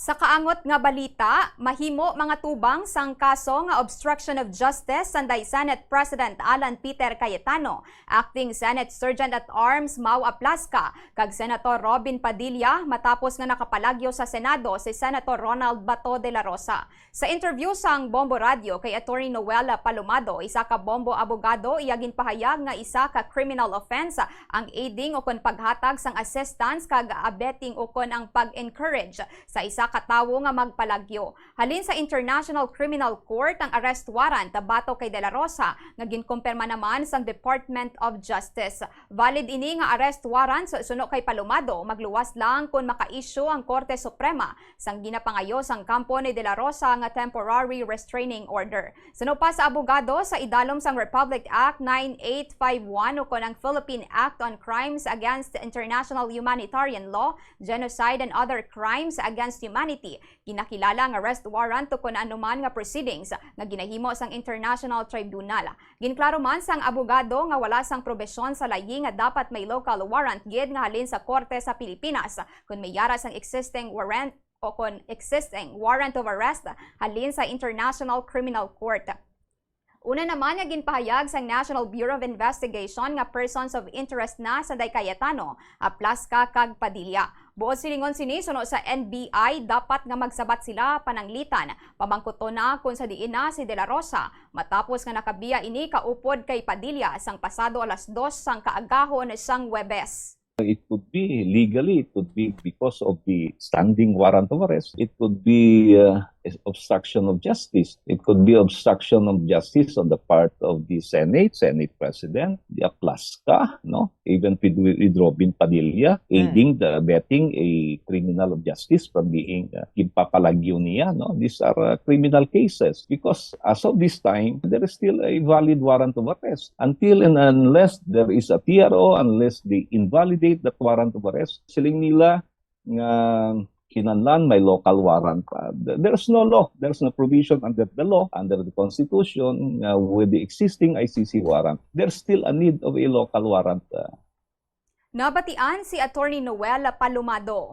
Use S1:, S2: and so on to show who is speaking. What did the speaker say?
S1: Sa kaangot nga balita, mahimo mga tubang sang kaso nga obstruction of justice sanday Senate President Alan Peter Cayetano, Acting Senate Sergeant at Arms Mau Aplasca, kag Senator Robin Padilla matapos nga nakapalagyo sa Senado si Senator Ronald Bato de la Rosa. Sa interview sang Bombo Radio kay Attorney Noela Palomado, isa ka Bombo abogado, iyagin pahayag nga isa ka criminal offense ang aiding o kon paghatag sang assistance kag abetting o kon ang pag-encourage sa isa katawo nga magpalagyo. Halin sa International Criminal Court ang arrest warrant bato kay De La Rosa nga ginkumpirma naman sa Department of Justice. Valid ini nga arrest warrant sa suno kay Palomado, magluwas lang kung maka-issue ang Korte Suprema sang ginapangayo sang kampo ni De La Rosa nga temporary restraining order. Suno pa sa abogado sa idalom sang Republic Act 9851 o kon ang Philippine Act on Crimes Against International Humanitarian Law, Genocide and Other Crimes Against Humanity. Ginakilala ang arrest warrant to kung anuman nga proceedings nga ginahimo sang International Tribunal. Ginklaro man sang abogado nga wala sang probesyon sa layi nga dapat may local warrant gid nga halin sa korte sa Pilipinas kung may yara sang existing warrant o kung existing warrant of arrest halin sa International Criminal Court. Una naman nga ginpahayag sang National Bureau of Investigation nga persons of interest na sa Cayetano, Aplasca kag Padilla. Buod silingon sini suno sa NBI dapat nga magsabat sila pananglitan pamangkuto na kung sa diin na si De La Rosa matapos nga nakabiya ini kaupod kay Padilla sang pasado alas 2 sang kaagahon sang Huwebes.
S2: It could be legally, it could be because of the standing warrant of arrest, it could be obstruction of justice, it could be obstruction of justice on the part of the Senate President, the Aplasca, no? Even with Robin Padilla, aiding the abetting a criminal of justice from being impapalagyo niya, no? These are criminal cases because as of this time, there is still a valid warrant of arrest. Until and unless there is a TRO, unless they invalidate that warrant of arrest, siling nila nga kinahanglan may local warrant. There's no law, there's no provision under the law, under the Constitution, with the existing ICC warrant. There's still a need of a local warrant.
S1: Nabatian si Attorney Noela Palomado.